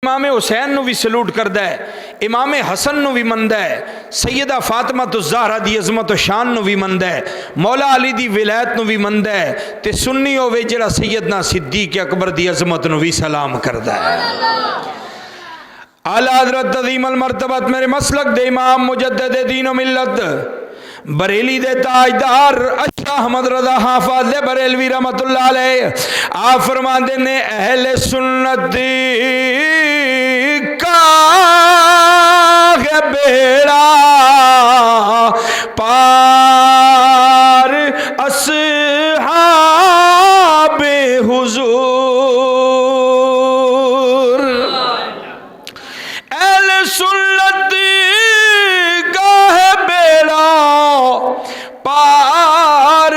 امام حسین نو بھی سلوٹ کردا ہے، امام حسن نو بھی مندا ہے، سیدہ فاطمہ الزہرا دی عظمت و شان نو بھی مندا ہے، مولا علی دی ولایت نو بھی مندا ہے، تے سنی ہوے جڑا سیدنا صدیق اکبر دی عظمت نو بھی سلام کردا ہے۔ اعلی حضرت عظیم المرتبت میرے مسلک دے امام مجدد دین و ملت بریلی دے تاجدار اشرف احمد رضا حافظ بریلوی رحمت اللہ علیہ آپ فرماندے نے اہل سنت کا بیڑا پار اصحاب حضور، اہل سنت کا ہے بیڑا پار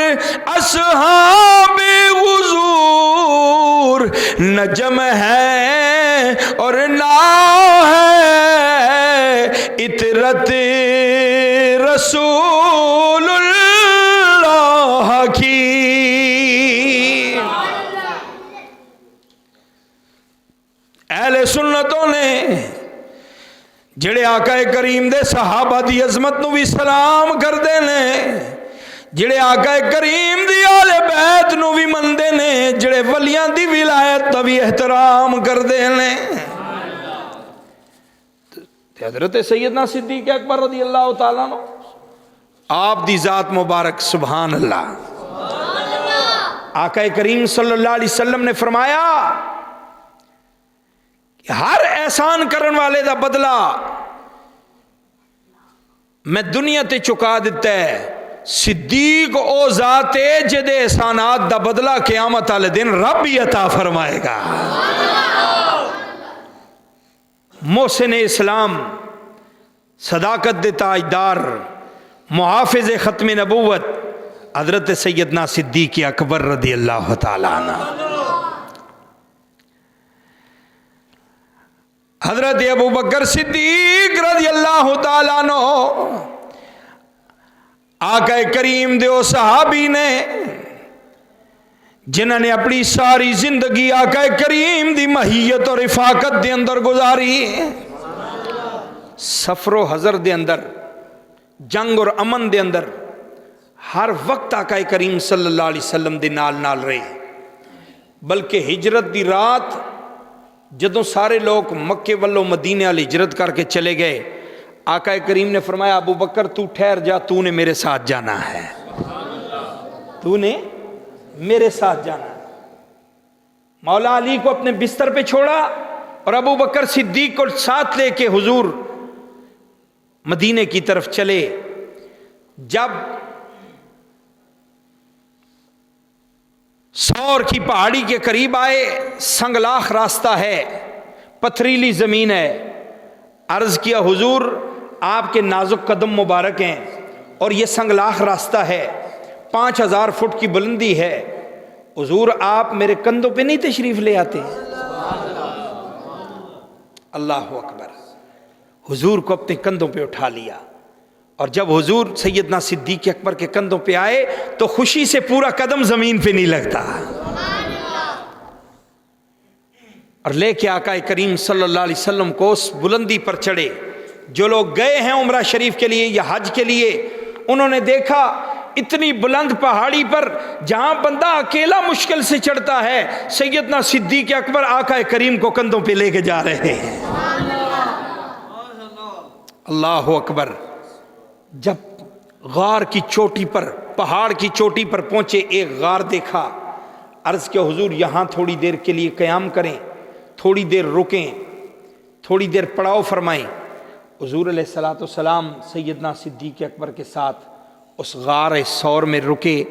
اصحاب حضور، نجم ہے اور ناؤ ہے اطرت رسول اللہ کی۔ اہل سنتوں نے جڑے آقا کریم دے صحابہ دی عظمت نو بھی سلام کردے نے، جڑے آقا کریم دی آل بیت نو بھی مندے نے، جڑے ولیاں دی ولایت دا بھی احترام کردے نے، حضرت سیدنا صدیق اکبر رضی اللہ تعالیٰ عنہ آپ دی ذات مبارک سبحان اللہ۔ آقا کریم صلی اللہ علیہ وسلم نے فرمایا کہ ہر احسان کرن والے دا بدلہ میں دنیا تے چکا دیتا ہے، صدیق او ذات ہے جدے احسانات دا بدلہ قیامت والے دن رب ہی عطا فرمائے گا۔ محسن اسلام، صداقت دے تاجدار، محافظ ختم نبوت حضرت سیدنا صدیق اکبر رضی اللہ تعالیٰ عنہ، حضرت ابو بکر صدیق رضی اللہ تعالیٰ عنہ آقا کریم دے او صحابی نے جنہوں نے اپنی ساری زندگی آقا کریم دی محیت اور رفاقت دے اندر گزاری، سفر و حضر دے اندر، جنگ اور امن دے اندر ہر وقت آقا کریم صلی اللہ علیہ وسلم دے نال نال رہے، بلکہ ہجرت دی رات جدوں سارے لوگ مکے والوں مدینے والی ہجرت کر کے چلے گئے، آقا کریم نے فرمایا ابو بکر تو ٹھہر جا، تو نے میرے ساتھ جانا ہے، تو نے میرے ساتھ جانا ہے۔ مولا علی کو اپنے بستر پہ چھوڑا اور ابو بکر صدیق کو ساتھ لے کے حضور مدینے کی طرف چلے۔ جب سور کی پہاڑی کے قریب آئے، سنگلاخ راستہ ہے، پتھریلی زمین ہے، عرض کیا حضور آپ کے نازک قدم مبارک ہیں اور یہ سنگلاخ راستہ ہے، 5000 فٹ کی بلندی ہے، حضور آپ میرے کندھوں پہ نہیں تشریف لے آتے؟ اللہ اکبر، حضور کو اپنے کندھوں پہ اٹھا لیا، اور جب حضور سیدنا صدیق اکبر کے کندھوں پہ آئے تو خوشی سے پورا قدم زمین پہ نہیں لگتا، اور لے کے آقا کریم صلی اللہ علیہ وسلم کو اس بلندی پر چڑھے۔ جو لوگ گئے ہیں عمرہ شریف کے لیے یا حج کے لیے، انہوں نے دیکھا اتنی بلند پہاڑی پر جہاں بندہ اکیلا مشکل سے چڑھتا ہے، سیدنا صدیق اکبر آقا کریم کو کندھوں پہ لے کے جا رہے ہیں۔ اللہ اکبر۔ جب غار کی چوٹی پر، پہاڑ کی چوٹی پر پہنچے، ایک غار دیکھا، عرض کیا حضور یہاں تھوڑی دیر کے لیے قیام کریں، تھوڑی دیر رکیں، تھوڑی دیر پڑاؤ فرمائیں۔ حضور علیہ السلام سیدنا صدیق اکبر کے ساتھ اس غار سور میں رکے،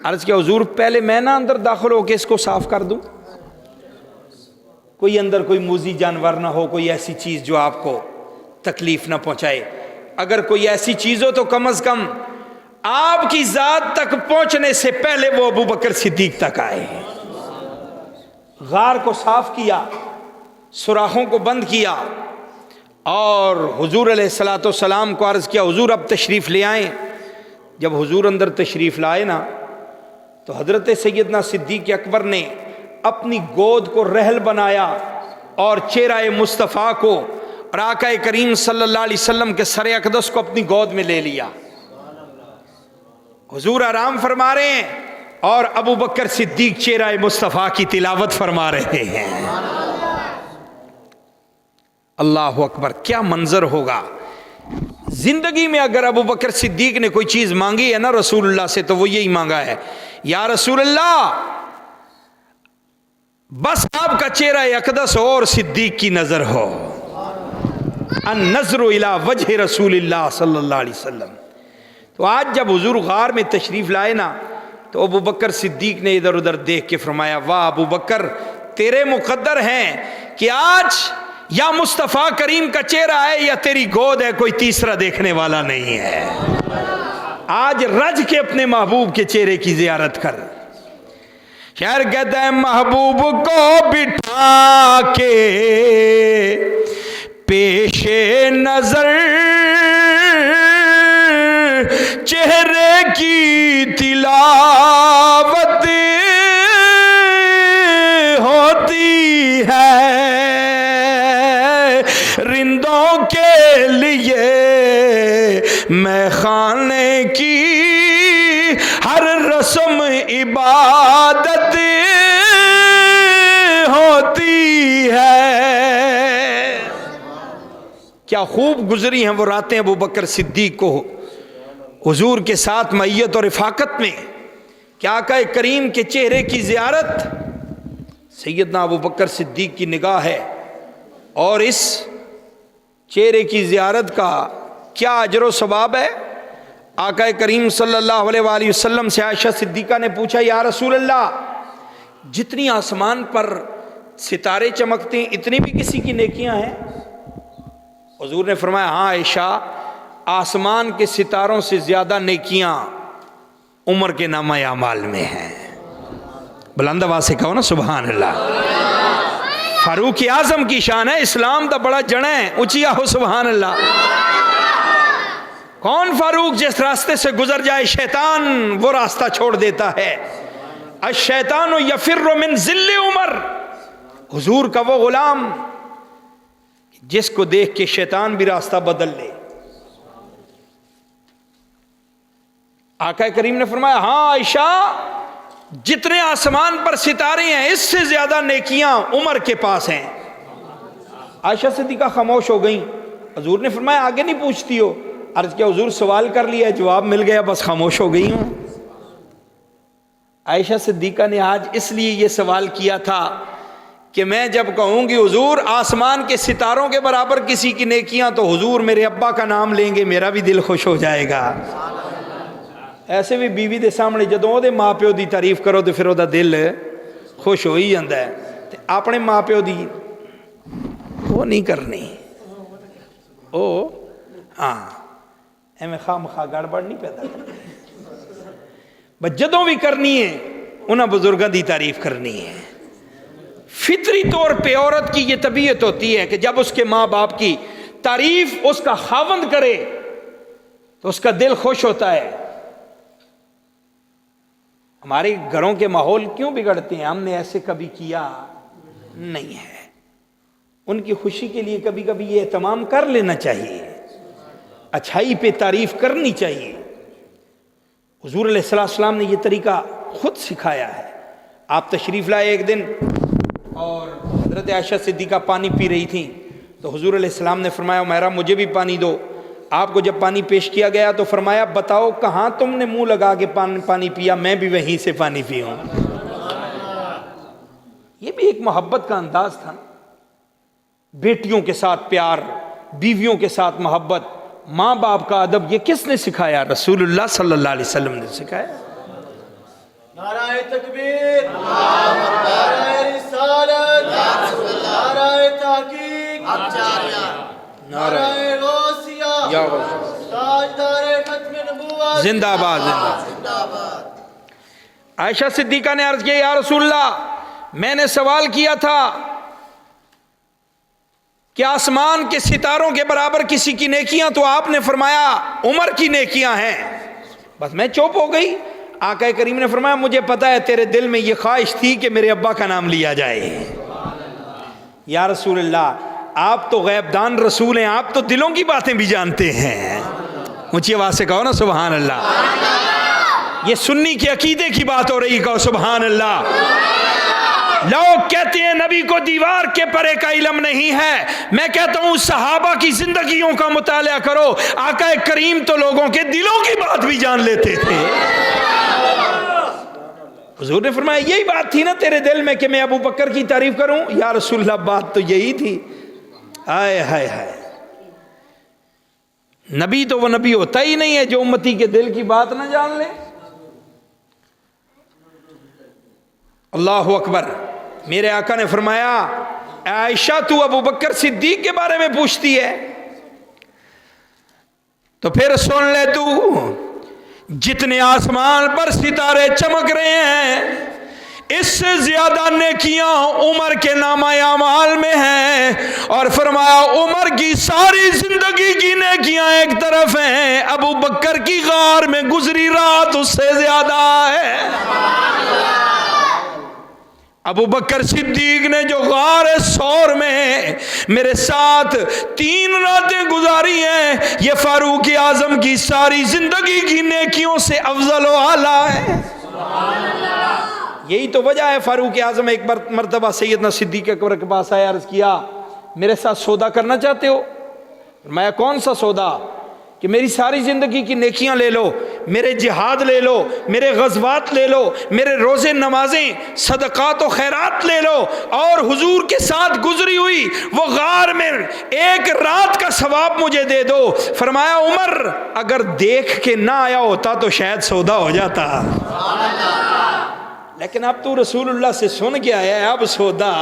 عرض کیا حضور پہلے میں نہ اندر داخل ہو کے اس کو صاف کر دوں، کوئی اندر کوئی موذی جانور نہ ہو، کوئی ایسی چیز جو آپ کو تکلیف نہ پہنچائے، اگر کوئی ایسی چیز ہو تو کم از کم آپ کی ذات تک پہنچنے سے پہلے وہ ابو بکر صدیق تک آئے۔ غار کو صاف کیا، سوراخوں کو بند کیا، اور حضور علیہ السلام کو عرض کیا حضور اب تشریف لے آئیں۔ جب حضور اندر تشریف لائے نا تو حضرت سیدنا صدیق اکبر نے اپنی گود کو رحل بنایا اور چہرہ مصطفیٰ کو اور آقا کریم صلی اللہ علیہ وسلم کے سر اقدس کو اپنی گود میں لے لیا. حضور آرام فرما رہے ہیں اور ابو بکر صدیق چہرہ مصطفیٰ کی تلاوت فرما رہے ہیں. اللہ اکبر، کیا منظر ہوگا. زندگی میں اگر ابو بکر صدیق نے کوئی چیز مانگی ہے نا رسول اللہ سے تو وہ یہی مانگا ہے، یا رسول اللہ بس آپ کا چہرہ اقدس ہو اور صدیق کی نظر ہو. النظر الی وجہ رسول اللہ صلی اللہ علیہ وسلم. تو آج جب حضور غار میں تشریف لائے نا تو ابو بکر صدیق نے ادھر ادھر دیکھ کے فرمایا واہ ابو بکر تیرے مقدر ہیں کہ آج یا مصطفیٰ کریم کا چہرہ ہے یا تیری گود ہے، کوئی تیسرا دیکھنے والا نہیں ہے. آج رج کے اپنے محبوب کے چہرے کی زیارت کر. شاعر کہتا ہے محبوب کو بٹھا کے پیش نظر چہرے کی تلاوت ہوتی ہے، رندوں کے لیے میں خانے کی ہر رسم عبادت ہوتی ہے. کیا خوب گزری ہیں وہ راتیں ابو بکر صدیق کو حضور کے ساتھ معیت اور رفاقت میں. کیا آقا کریم کے چہرے کی زیارت سیدنا ابو بکر صدیق کی نگاہ ہے، اور اس چہرے کی زیارت کا کیا اجر و ثواب ہے. آقا کریم صلی اللہ علیہ وآلہ وسلم سے عائشہ صدیقہ نے پوچھا یا رسول اللہ جتنی آسمان پر ستارے چمکتے ہیں اتنی بھی کسی کی نیکیاں ہیں؟ حضور نے فرمایا ہاں عائشہ، آسمان کے ستاروں سے زیادہ نیکیاں عمر کے نامہ اعمال میں ہیں. بلند آواز سے کہو نا سبحان اللہ. فاروق اعظم کی شان ہے، اسلام دا بڑا جڑا ہے، اونچی آہو سبحان اللہ. کون فاروق جس راستے سے گزر جائے شیطان وہ راستہ چھوڑ دیتا ہے. الشیطان یفر من ذل عمر. حضور کا وہ غلام جس کو دیکھ کے شیطان بھی راستہ بدل لے. آقا کریم نے فرمایا ہاں عائشہ جتنے آسمان پر ستارے ہیں اس سے زیادہ نیکیاں عمر کے پاس ہیں. عائشہ صدیقہ خاموش ہو گئیں. حضور نے فرمایا آگے نہیں پوچھتی ہو؟ عرض کیا حضور سوال کر لیا، جواب مل گیا، بس خاموش ہو گئی ہوں. عائشہ صدیقہ نے آج اس لیے یہ سوال کیا تھا کہ میں جب کہوں گی حضور آسمان کے ستاروں کے برابر کسی کی نیکیاں تو حضور میرے ابا کا نام لیں گے، میرا بھی دل خوش ہو جائے گا. ایسے بھی بیوی دے سامنے جدوں دے ماں پیو دی تعریف کرو تو پھر وہ دل خوش ہو ہی جاتا ہے. اپنے ماں پیو دی وہ نہیں کرنی، او ہاں ایویں خواہ مخواہ گڑبڑ نہیں پیدا کرنی، بس جدوں بھی کرنی ہے انہاں بزرگاں دی تعریف کرنی ہے. فطری طور پہ عورت کی یہ طبیعت ہوتی ہے کہ جب اس کے ماں باپ کی تعریف اس کا خاوند کرے تو اس کا دل خوش ہوتا ہے. ہمارے گھروں کے ماحول کیوں بگڑتے ہیں؟ ہم نے ایسے کبھی کیا نہیں ہے. ان کی خوشی کے لیے کبھی کبھی یہ اہتمام کر لینا چاہیے، اچھائی پہ تعریف کرنی چاہیے. حضور علیہ السلام نے یہ طریقہ خود سکھایا ہے. آپ تشریف لائے ایک دن اور حضرت عائشہ صدیقہ پانی پی رہی تھیں تو حضور علیہ السلام نے فرمایا عمیرہ مجھے بھی پانی دو. آپ کو جب پانی پیش کیا گیا تو فرمایا بتاؤ کہاں تم نے منہ لگا کے پانی پیا، میں بھی وہیں سے پانی پیوں. یہ بھی ایک محبت کا انداز تھا. بیٹیوں کے ساتھ پیار، بیویوں کے ساتھ محبت، ماں باپ کا ادب، یہ کس نے سکھایا؟ رسول اللہ صلی اللہ علیہ وسلم نے سکھایا. نعرہ تکبیر، نعرہ رسالت، نعرہ تحقیق، نعرہ غوثیہ، تاجدار ختم نبوت، زندہ باد زندہ باد. عائشہ صدیقہ نے عرض کیا یا رسول اللہ میں نے سوال کیا تھا کہ آسمان کے ستاروں کے برابر کسی کی نیکیاں، تو آپ نے فرمایا عمر کی نیکیاں ہیں. بس میں چوپ ہو گئی. آقا کریم نے فرمایا مجھے پتا ہے تیرے دل میں یہ خواہش تھی کہ میرے ابا کا نام لیا جائے. یا رسول اللہ آپ تو غیب دان رسول ہیں، آپ تو دلوں کی باتیں بھی جانتے ہیں. اونچی آواز سے کہو نا سبحان اللہ. یہ سنی کے عقیدے کی بات ہو رہی، کہو سبحان اللہ. لوگ کہتے ہیں نبی کو دیوار کے پرے کا علم نہیں ہے. میں کہتا ہوں صحابہ کی زندگیوں کا مطالعہ کرو. آقا کریم تو لوگوں کے دلوں کی بات بھی جان لیتے تھے. حضور نے فرمایا یہی بات تھی نا تیرے دل میں کہ میں ابو بکر کی تعریف کروں؟ یا رسول اللہ بات تو یہی تھی. ہائے ہائے ہائے. نبی تو وہ نبی ہوتا ہی نہیں ہے جو امتی کے دل کی بات نہ جان لے. اللہ اکبر. میرے آقا نے فرمایا اے عائشہ تو ابو بکر صدیق کے بارے میں پوچھتی ہے تو پھر سن لے تو جتنے آسمان پر ستارے چمک رہے ہیں اس سے زیادہ نیکیاں عمر کے نامہ اعمال میں ہیں. اور فرمایا عمر کی ساری زندگی کی نیکیاں ایک طرف ہیں، ابو بکر کی غار میں گزری رات اس سے زیادہ ہے. ابو بکر صدیق نے جو غار سور میں میرے ساتھ 3 راتیں گزاری ہیں یہ فاروق اعظم کی ساری زندگی کی نیکیوں سے افضل و اعلیٰ ہے. یہی تو وجہ ہے فاروق اعظم ایک مرتبہ سیدنا صدیق اکبر کے پاس آیا، عرض کیا میرے ساتھ سودا کرنا چاہتے ہو؟ میں کون سا سودا کہ میری ساری زندگی کی نیکیاں لے لو، میرے جہاد لے لو، میرے غزوات لے لو، میرے روزے نمازیں صدقات و خیرات لے لو، اور حضور کے ساتھ گزری ہوئی وہ غار میں ایک رات کا ثواب مجھے دے دو. فرمایا عمر اگر دیکھ کے نہ آیا ہوتا تو شاید سودا ہو جاتا، لیکن اب تو رسول اللہ سے سن کے آیا ہے، اب سودا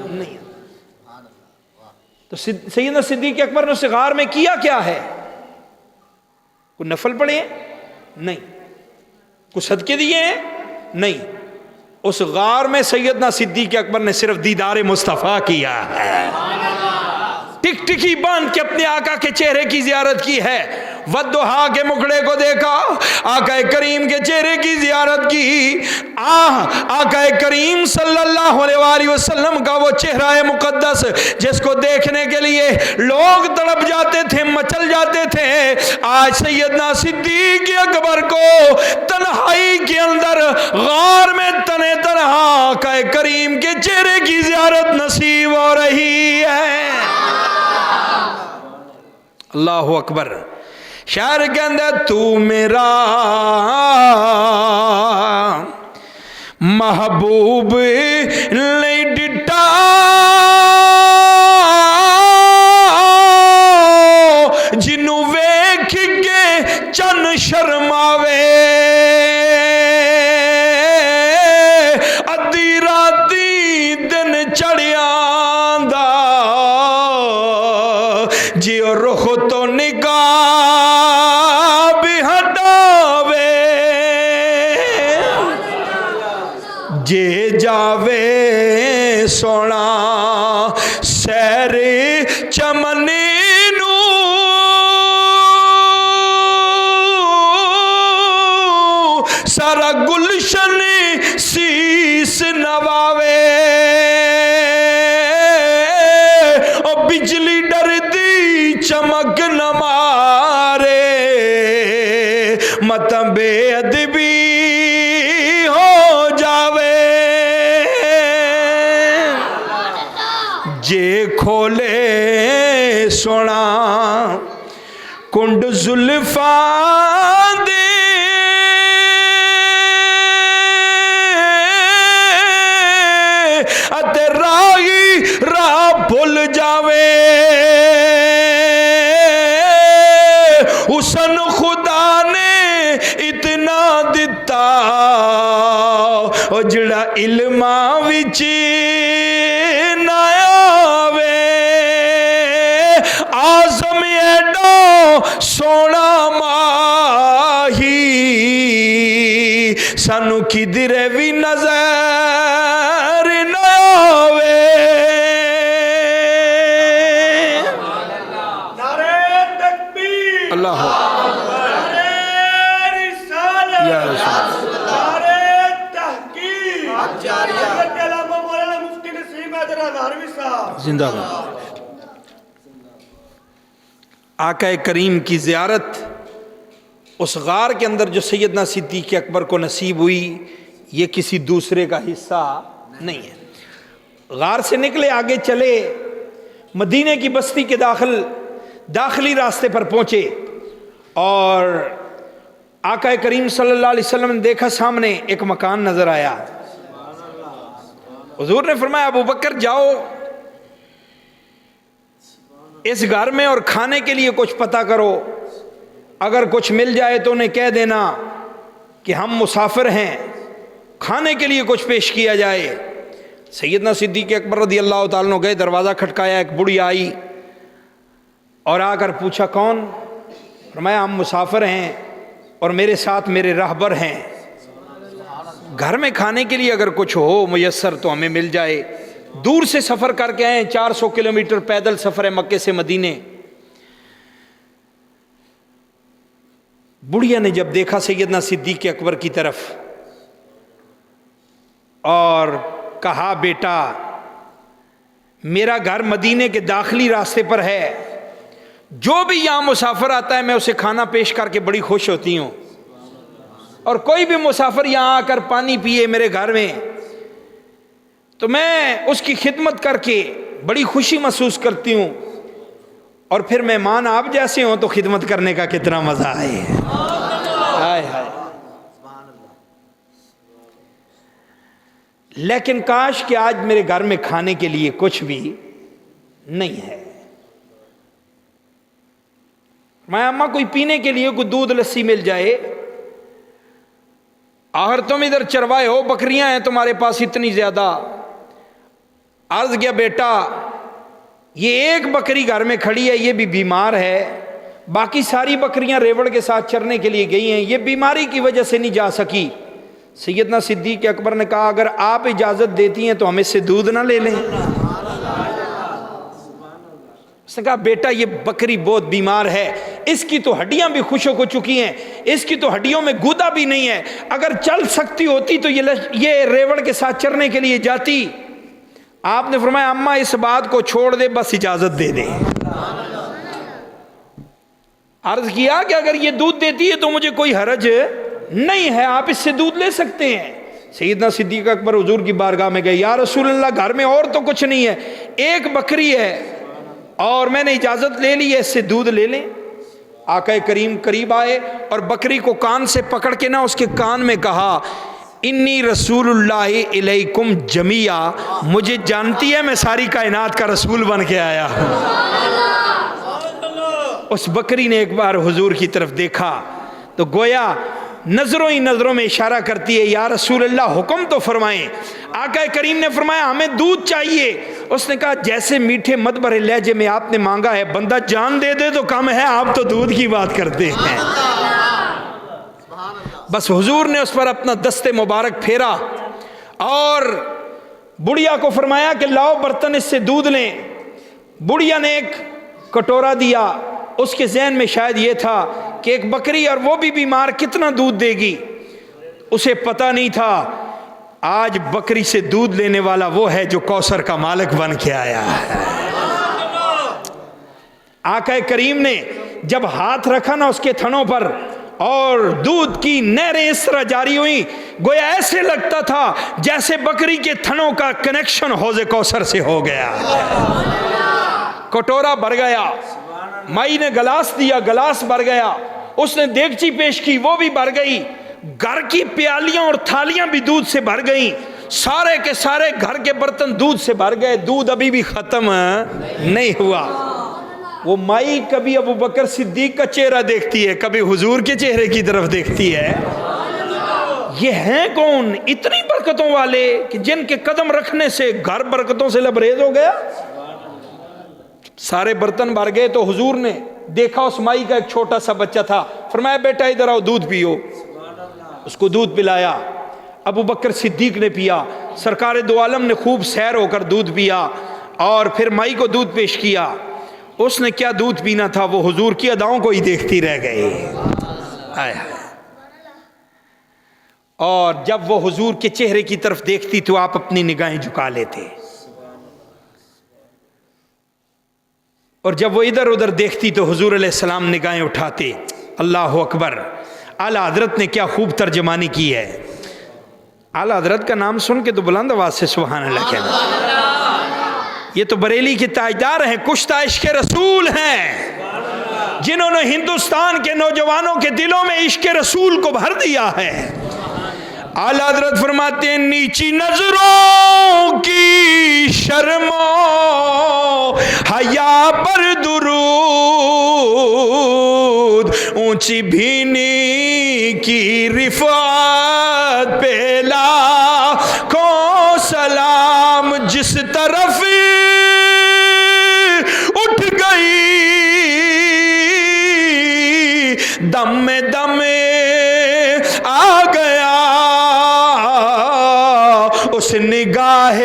نہیں. تو سیدنا صدیق اکبر نے اس غار میں کیا کیا ہے؟ کوئی نفل پڑھے ہیں؟ نہیں. کوئی صدقے دیے ہیں؟ نہیں. اس غار میں سیدنا صدیق اکبر نے صرف دیدار مصطفیٰ کیا ہے، ٹک ٹکی باندھ کے اپنے آقا کے چہرے کی زیارت کی ہے. ودہا کے مکڑے کو دیکھا، آقا کریم کے چہرے کی زیارت کی. آقا کریم صلی اللہ علیہ وآلہ وسلم کا وہ چہرہ مقدس جس کو دیکھنے کے لیے لوگ تڑپ جاتے تھے، مچل جاتے تھے، آج سیدنا صدیق اکبر کو تنہائی کے اندر غار میں تنہ تنہا آقا کریم کے چہرے کی زیارت نصیب ہو رہی ہے. اللہ اکبر. شاعر کہندہ تو میرا محبوب نہیں ڈٹا جنوں ویکھ کے چن شرماوے ادھی راتی دن چڑھیاں جی اور رخ تو نگاہ بھی ہٹاوے جے جاوے سونا سیر چمنی نو سارا گلشن سیس نواوے اور بجلی ڈردی چمک نہ مارے مت بے ادبی ہو جاوے جے کھولے سونا کنڈ زلفاں دے اتے راہی راہ بھول جاوے حسن خدا نے اتنا دتا او جڑا علماں وچ نہ آوے آزم ایڈو سونا ماہی سانو کدھر بھی نظر نہ آوے. اللہ زندہ باد۔ آقا کریم کی زیارت اس غار کے اندر جو سیدنا صدیق اکبر کو نصیب ہوئی، یہ کسی دوسرے کا حصہ نہیں ہے۔ غار سے نکلے، آگے چلے، مدینے کی بستی کے داخلی راستے پر پہنچے، اور آقا کریم صلی اللہ علیہ وسلم نے دیکھا سامنے ایک مکان نظر آیا۔ حضور نے فرمایا ابو بکر جاؤ اس گھر میں اور کھانے کے لیے کچھ پتہ کرو، اگر کچھ مل جائے تو انہیں کہہ دینا کہ ہم مسافر ہیں، کھانے کے لیے کچھ پیش کیا جائے۔ سیدنا صدیق اکبر رضی اللہ تعالیٰ عنہ گئے، دروازہ کھٹکایا، ایک بڑھی آئی اور آ کر پوچھا کون؟ فرمایا ہم مسافر ہیں اور میرے ساتھ میرے راہبر ہیں، گھر میں کھانے کے لیے اگر کچھ ہو میسر تو ہمیں مل جائے، دور سے سفر کر کے آئے، 400 کلومیٹر پیدل سفر ہے مکے سے مدینے۔ بڑھیا نے جب دیکھا سیدنا صدیق اکبر کی طرف اور کہا بیٹا میرا گھر مدینے کے داخلی راستے پر ہے، جو بھی یہاں مسافر آتا ہے میں اسے کھانا پیش کر کے بڑی خوش ہوتی ہوں، اور کوئی بھی مسافر یہاں آ کر پانی پیے میرے گھر میں تو میں اس کی خدمت کر کے بڑی خوشی محسوس کرتی ہوں، اور پھر مہمان آپ جیسے ہوں تو خدمت کرنے کا کتنا مزہ آئے۔ ہائے ہائے، لیکن کاش کہ آج میرے گھر میں کھانے کے لیے کچھ بھی نہیں ہے۔ میں اماں کوئی پینے کے لیے کوئی دودھ لسی مل جائے، آخر تم ادھر چروائے ہو، بکریاں ہیں تمہارے پاس اتنی زیادہ۔ عرض کیا بیٹا یہ ایک بکری گھر میں کھڑی ہے، یہ بھی بیمار ہے، باقی ساری بکریاں ریوڑ کے ساتھ چرنے کے لیے گئی ہیں، یہ بیماری کی وجہ سے نہیں جا سکی۔ سیدنا صدیق اکبر نے کہا اگر آپ اجازت دیتی ہیں تو ہم اس سے دودھ نہ لے لیں۔ اس نے کہا بیٹا یہ بکری بہت بیمار ہے، اس کی تو ہڈیاں بھی خشک ہو چکی ہیں، اس کی تو ہڈیوں میں گودا بھی نہیں ہے، اگر چل سکتی ہوتی تو یہ ریوڑ کے ساتھ چرنے کے لیے جاتی۔ آپ نے فرمایا اماں اس بات کو چھوڑ دے، بس اجازت دے دے۔ عرض کیا کہ اگر یہ دودھ دیتی ہے تو مجھے کوئی حرج نہیں ہے، آپ اس سے دودھ لے سکتے ہیں۔ سیدنا صدیق اکبر حضور کی بارگاہ میں گئے، یا رسول اللہ گھر میں اور تو کچھ نہیں ہے، ایک بکری ہے اور میں نے اجازت لے لی ہے، اس سے دودھ لے لیں۔ آقا کریم قریب آئے اور بکری کو کان سے پکڑ کے نہ اس کے کان میں کہا انی رسول اللہ علیکم جمیعا، مجھے جانتی ہے میں ساری کائنات کا رسول بن کے آیا ہوں۔ اس بکری نے ایک بار حضور کی طرف دیکھا تو گویا نظروں ہی نظروں میں اشارہ کرتی ہے یا رسول اللہ حکم تو فرمائیں۔ آقا کریم نے فرمایا ہمیں دودھ چاہیے۔ اس نے کہا جیسے میٹھے مد بھرے لہجے میں آپ نے مانگا ہے، بندہ جان دے دے تو کم ہے، آپ تو دودھ کی بات کرتے ہیں۔ بس حضور نے اس پر اپنا دست مبارک پھیرا اور بڑھیا کو فرمایا کہ لاؤ برتن اس سے دودھ لیں۔ بڑھیا نے ایک کٹورا دیا، اس کے ذہن میں شاید یہ تھا کہ ایک بکری اور وہ بھی بیمار کتنا دودھ دے گی، اسے پتہ نہیں تھا آج بکری سے دودھ لینے والا وہ ہے جو کوثر کا مالک بن کے آیا ہے۔ آقا کریم نے جب ہاتھ رکھا نا اس کے تھنوں پر اور دودھ کی نہریں اس طرح جاری ہوئی، گویا ایسے لگتا تھا جیسے بکری کے تھنوں کا کنیکشن حوض کوثر سے ہو گیا۔ کٹورا بھر گیا، مائی نے گلاس دیا، گلاس بھر گیا، اس نے دیگچی پیش کی، وہ بھی بھر گئی، گھر کی پیالیاں اور تھالیاں بھی دودھ سے بھر گئیں، سارے کے سارے گھر کے برتن دودھ سے بھر گئے، دودھ ابھی بھی ختم نہیں ہوا۔ وہ مائی کبھی ابو بکر صدیق کا چہرہ دیکھتی ہے، کبھی حضور کے چہرے کی طرف دیکھتی ہے۔ یہ ہیں کون اتنی برکتوں والے کہ جن کے قدم رکھنے سے گھر برکتوں سے لبریز ہو گیا؟ سارے برتن بھر گئے تو حضور نے دیکھا اس مائی کا ایک چھوٹا سا بچہ تھا، فرمایا بیٹا ادھر آؤ دودھ پیو۔ اس کو دودھ پلایا، ابو بکر صدیق نے پیا، سرکار دو عالم نے خوب سیر ہو کر دودھ پیا اور پھر مائی کو دودھ پیش کیا۔ اس نے کیا دودھ پینا تھا، وہ حضور کی اداؤں کو ہی دیکھتی رہ گئی۔ اور جب وہ حضور کے چہرے کی طرف دیکھتی تو آپ اپنی نگاہیں جھکا لیتے۔ اور جب وہ ادھر ادھر دیکھتی تو حضور علیہ السلام نگاہیں اٹھاتے. اللہ اکبر. اعلیٰ حضرت نے کیا خوب ترجمانی کی ہے. اعلیٰ حضرت کا نام سن کے تو بلند آواز سے سبحان اللہ کہنا. یہ تو بریلی کے تاجدار ہیں, کشتہ عشق رسول ہیں, جنہوں نے ہندوستان کے نوجوانوں کے دلوں میں عشق رسول کو بھر دیا ہے. اعلیٰ حضرت فرماتے ہیں نیچی نظروں کی شرم و حیا پر درود, اونچی بھینی کی رفعت پہ لاکھوں سلام, جس طرف اٹھ گئی دم میں دم آ گیا, اس نگاہ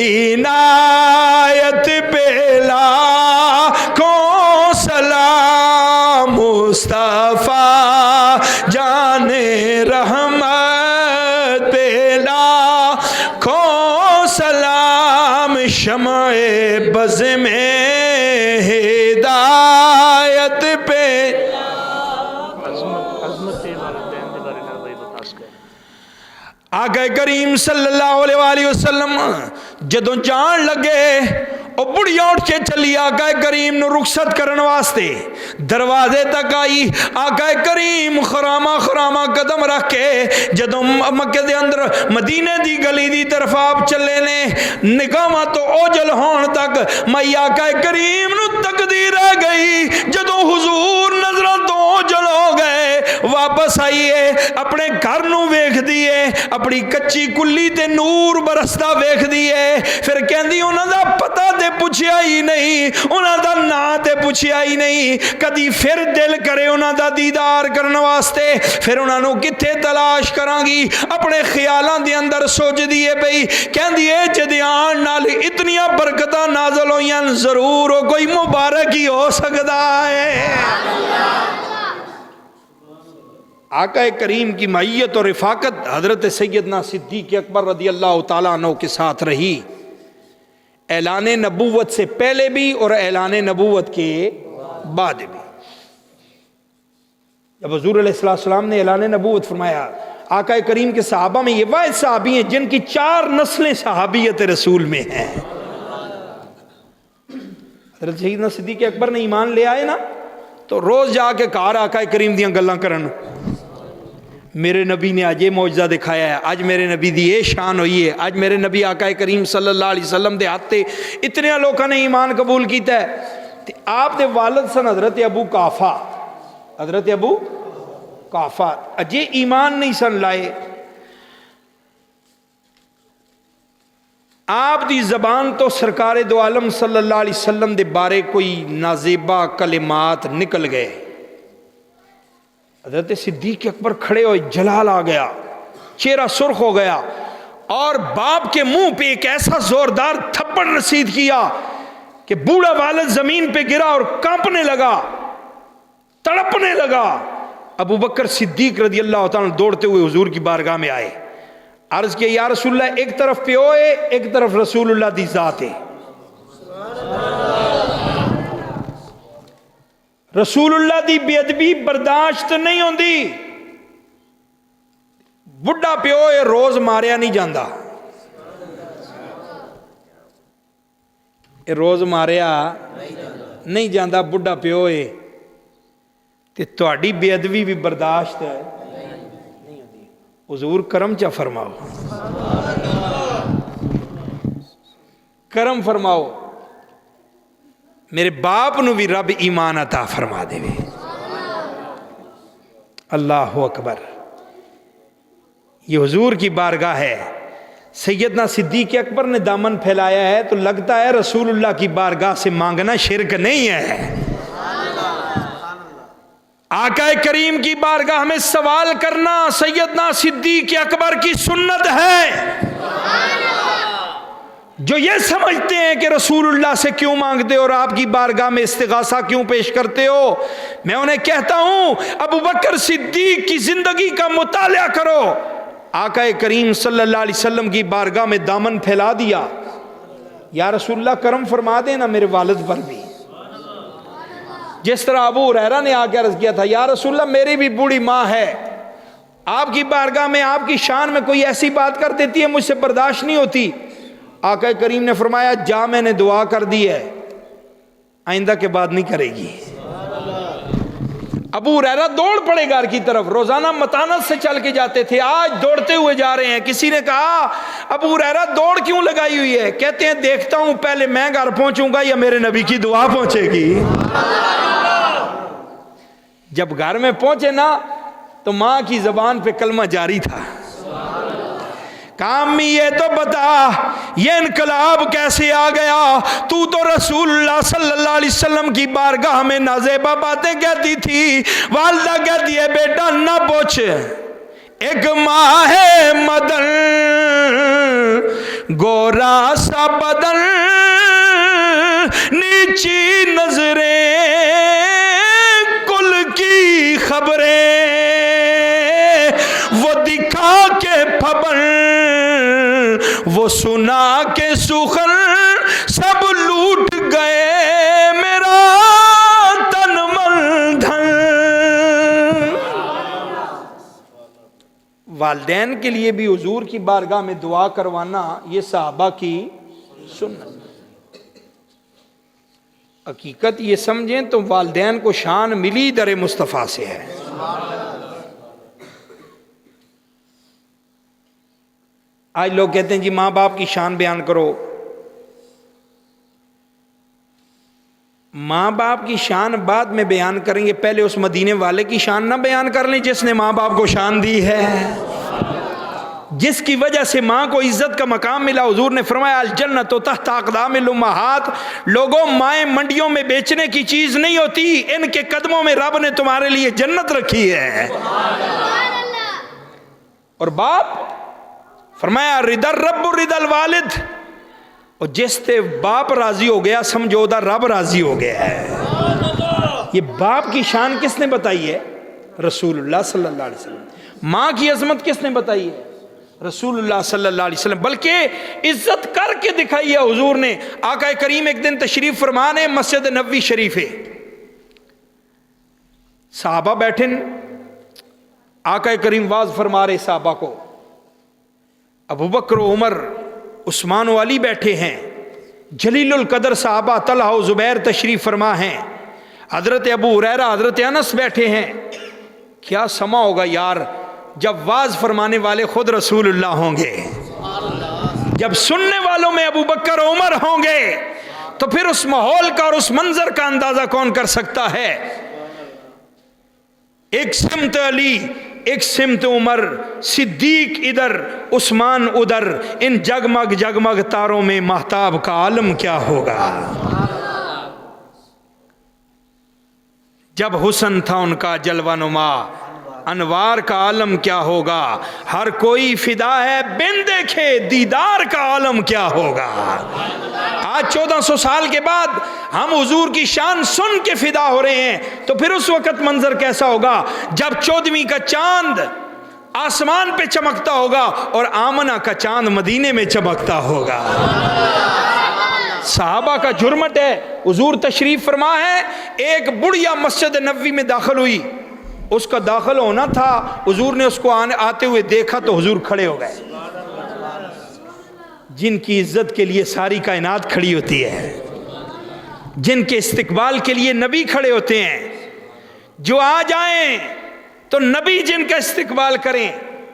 عنایت پہ لاکھوں سلام, مصطفیٰ جان رحمت پہ لاکھوں سلام, شمع بز میں ہدایت پہ. آقا کریم صلی اللہ علیہ وآلہ وسلم جدوں جان لگے او بڑھیا اٹھ کے چلی آقا کریم نو رخصت کرن واسطے دروازے تک آئی. آقا کریم خرامہ خرامہ قدم رکھ کے جدوں مکے دے اندر مدینے دی گلی دی طرف آپ چلے نے, نگاہاں تو اوجل ہون تک مائی آقا کریم نو تقدیر رہ گئی. جدوں حضور نظراں تو اوجل ہو گئے, واپس آئیے اپنے گھر نو ویکھ دیے, اپنی کچی کلی تے نور برستا ویکھ دیے. پھر کہندی انہاں دا پتہ تے پوچھیا ہی نہیں, انہاں دا نا تے پوچھیا ہی نہیں. کدی پھر دل کرے انہاں دا دیدار کرن واسطے, پھر انہاں نو کتھے تلاش کراں گی. اپنے خیالاں دے اندر سوچ دیے پئی, کہندی اے جدیان نال اتنیاں برکتاں نازل ہوئیاں, ضرور وہ کوئی مبارک ہی ہو سکدا ہے. آقا کریم کی معیت اور رفاقت حضرت سیدنا صدیق اکبر رضی اللہ تعالیٰ عنہ کے ساتھ رہی, اعلان نبوت سے پہلے بھی اور اعلان نبوت کے بعد بھی. جب حضور علیہ السلام نے اعلان نبوت فرمایا, آقا کریم کے صحابہ میں یہ واحد صحابی ہیں جن کی 4 نسلیں صحابیت رسول میں ہیں. حضرت سیدنا صدیق اکبر نے ایمان لے آئے نا, تو روز جا کے کہا آقا کریم دیاں گلاں کرن, میرے نبی نے آج یہ معجزہ دکھایا ہے, آج میرے نبی دی یہ شان ہوئی ہے, آج میرے نبی آقا کریم صلی اللہ علیہ وسلم دے ہاتھ اتنے لوگوں نے ایمان قبول کیتا ہے. آپ دے والد سن حضرت ابو قحافہ, حضرت ابو قحافہ اجے ایمان نہیں سن لائے. آپ دی زبان تو سرکار دو عالم صلی اللہ علیہ وسلم دے بارے کوئی نازیبہ کلمات نکل گئے. حضرت صدیق اکبر کھڑے ہوئے, جلال آ گیا, چہرہ سرخ ہو گیا, اور باپ کے منہ پہ ایک ایسا زوردار تھپڑ رسید کیا کہ بوڑھا والد زمین پہ گرا اور کانپنے لگا, تڑپنے لگا. ابو بکر صدیق رضی اللہ تعالیٰ دوڑتے ہوئے حضور کی بارگاہ میں آئے, عرض کیا یا رسول اللہ, ایک طرف پیو ہے, ایک طرف رسول اللہ دی ذات ہے. رسول اللہ دی بے ادبی برداشت نہیں ہوندی. بڑھا پیو ہے, روز ماریا نہیں جاندہ, روز ماریا نہیں جاندہ, بڑھا پیو ہے تے تہاڈی بے ادبی بھی برداشت ہے نہیں ہوندی. حضور کرم چا فرماؤ, کرم فرماؤ, میرے باپ نو بھی رب ایمان عطا فرما دے. اللہ اکبر. یہ حضور کی بارگاہ ہے. سیدنا صدیق اکبر نے دامن پھیلایا ہے تو لگتا ہے رسول اللہ کی بارگاہ سے مانگنا شرک نہیں ہے. آقا کریم کی بارگاہ میں سوال کرنا سیدنا صدیق اکبر کی سنت ہے. جو یہ سمجھتے ہیں کہ رسول اللہ سے کیوں مانگتے ہو اور آپ کی بارگاہ میں استغاثہ کیوں پیش کرتے ہو, میں انہیں کہتا ہوں ابو بکر صدیق کی زندگی کا مطالعہ کرو. آقا کریم صلی اللہ علیہ وسلم کی بارگاہ میں دامن پھیلا دیا, یا رسول اللہ کرم فرما دینا میرے والد پر بھی. جس طرح ابو ہریرہ نے آ کے عرض کیا تھا یا رسول اللہ میری بھی بوڑھی ماں ہے، آپ کی بارگاہ میں آپ کی شان میں کوئی ایسی بات کر دیتی ہے مجھ سے برداشت نہیں ہوتی۔ آقا کریم نے فرمایا جا میں نے دعا کر دی ہے، آئندہ کے بعد نہیں کرے گی۔ ابو ہریرہ دوڑ پڑے گھر کی طرف، روزانہ متانت سے چل کے جاتے تھے، آج دوڑتے ہوئے جا رہے ہیں۔ کسی نے کہا ابو ہریرہ دوڑ کیوں لگائی ہوئی ہے؟ کہتے ہیں دیکھتا ہوں پہلے میں گھر پہنچوں گا یا میرے نبی کی دعا پہنچے گی۔ جب گھر میں پہنچے نا تو ماں کی زبان پہ کلمہ جاری تھا، کامی یہ تو بتا یہ انقلاب کیسے آ گیا؟ تو رسول اللہ صلی اللہ علیہ وسلم کی بارگاہ میں نازیبہ باتیں کہتی تھی، والدہ کہتی ہے بیٹا نہ پوچھ، ایک ماہ مدن گورا سا بدن نیچی نظریں کل کی خبریں وہ دکھا کے پھبن وہ سنا کے سخن سب لوٹ گئے میرا تن من دھن۔ والدین کے لیے بھی حضور کی بارگاہ میں دعا کروانا یہ صحابہ کی سنت۔ حقیقت یہ سمجھیں تو والدین کو شان ملی در مصطفیٰ سے ہے۔ آج لوگ کہتے ہیں جی ماں باپ کی شان بیان کرو۔ ماں باپ کی شان بعد میں بیان کریں گے، پہلے اس مدینے والے کی شان نہ بیان کر لیں جس نے ماں باپ کو شان دی ہے، جس کی وجہ سے ماں کو عزت کا مقام ملا۔ حضور نے فرمایا الجنت تحت اقدام الامہات، لوگوں مائیں منڈیوں میں بیچنے کی چیز نہیں ہوتی، ان کے قدموں میں رب نے تمہارے لیے جنت رکھی ہے۔ اور باپ فرمایا رضا رب رضا الوالد، اور جس تے باپ راضی ہو گیا سمجھو دا رب راضی ہو گیا ہے۔ یہ باپ کی شان کس نے بتائی ہے؟ رسول اللہ صلی اللہ علیہ وسلم۔ ماں کی عظمت کس نے بتائی ہے؟ رسول اللہ صلی اللہ علیہ وسلم۔ بلکہ عزت کر کے دکھائی ہے حضور نے۔ آقا کریم ایک دن تشریف فرمانے مسجد نبوی شریف ہے، صحابہ بیٹھے، آقا کریم واز فرما رہے صحابہ کو، ابو بکر و عمر عثمان و علی بیٹھے ہیں، جلیل القدر صحابہ طلحہ و زبیر تشریف فرما ہیں، حضرت ابو ہریرہ حضرت انس بیٹھے ہیں۔ کیا سما ہوگا یار جب واز فرمانے والے خود رسول اللہ ہوں گے، جب سننے والوں میں ابو بکر و عمر ہوں گے، تو پھر اس ماحول کا اور اس منظر کا اندازہ کون کر سکتا ہے؟ ایک سمت علی، ایک سمت عمر، صدیق ادھر عثمان ادھر، ان جگمگ جگمگ تاروں میں مہتاب کا عالم کیا ہوگا؟ جب حسن تھا ان کا جلوہ نما، انوار کا عالم کیا ہوگا؟ ہر کوئی فدا ہے بن دیکھے دیدار کا عالم کیا ہوگا؟ آج 1400 سال کے بعد ہم حضور کی شان سن کے فدا ہو رہے ہیں، تو پھر اس وقت منظر کیسا ہوگا جب 14ویں کا چاند آسمان پہ چمکتا ہوگا اور آمنہ کا چاند مدینے میں چمکتا ہوگا۔ صحابہ کا جرمٹ ہے، حضور تشریف فرما ہے، ایک بڑھیا مسجد نبوی میں داخل ہوئی، اس کا داخل ہونا تھا، حضور نے اس کو آتے ہوئے دیکھا تو حضور کھڑے ہو گئے۔ جن کی عزت کے لیے ساری کائنات کھڑی ہوتی ہے، جن کے استقبال کے لیے نبی کھڑے ہوتے ہیں، جو آ جائیں تو نبی جن کا استقبال کریں،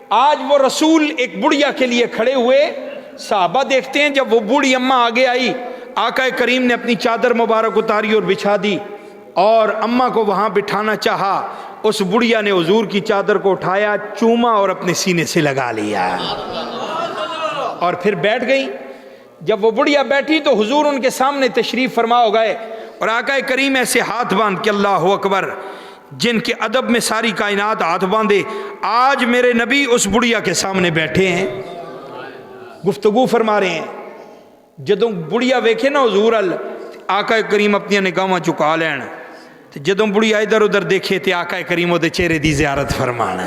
آج وہ رسول ایک بڑھیا کے لیے کھڑے ہوئے۔ صحابہ دیکھتے ہیں جب وہ بوڑھی اماں آگے آئی، آقا کریم نے اپنی چادر مبارک اتاری اور بچھا دی اور اماں کو وہاں بٹھانا چاہا، اس بڑھیا نے حضور کی چادر کو اٹھایا، چوما اور اپنے سینے سے لگا لیا اور پھر بیٹھ گئی۔ جب وہ بڑھیا بیٹھی تو حضور ان کے سامنے تشریف فرما ہو گئے، اور آقا کریم ایسے ہاتھ باندھ کے اللہ اکبر، جن کے ادب میں ساری کائنات ہاتھ باندھے، آج میرے نبی اس بڑھیا کے سامنے بیٹھے ہیں، گفتگو فرما رہے ہیں۔ جدوں بڑھیا ویکھے نا حضور آقا کریم اپنی نگاہاں چکا لین، تو جدوں بڑھیا ادھر ادھر دیکھے تے آقا کریم دے چہرے دی زیارت فرمانا۔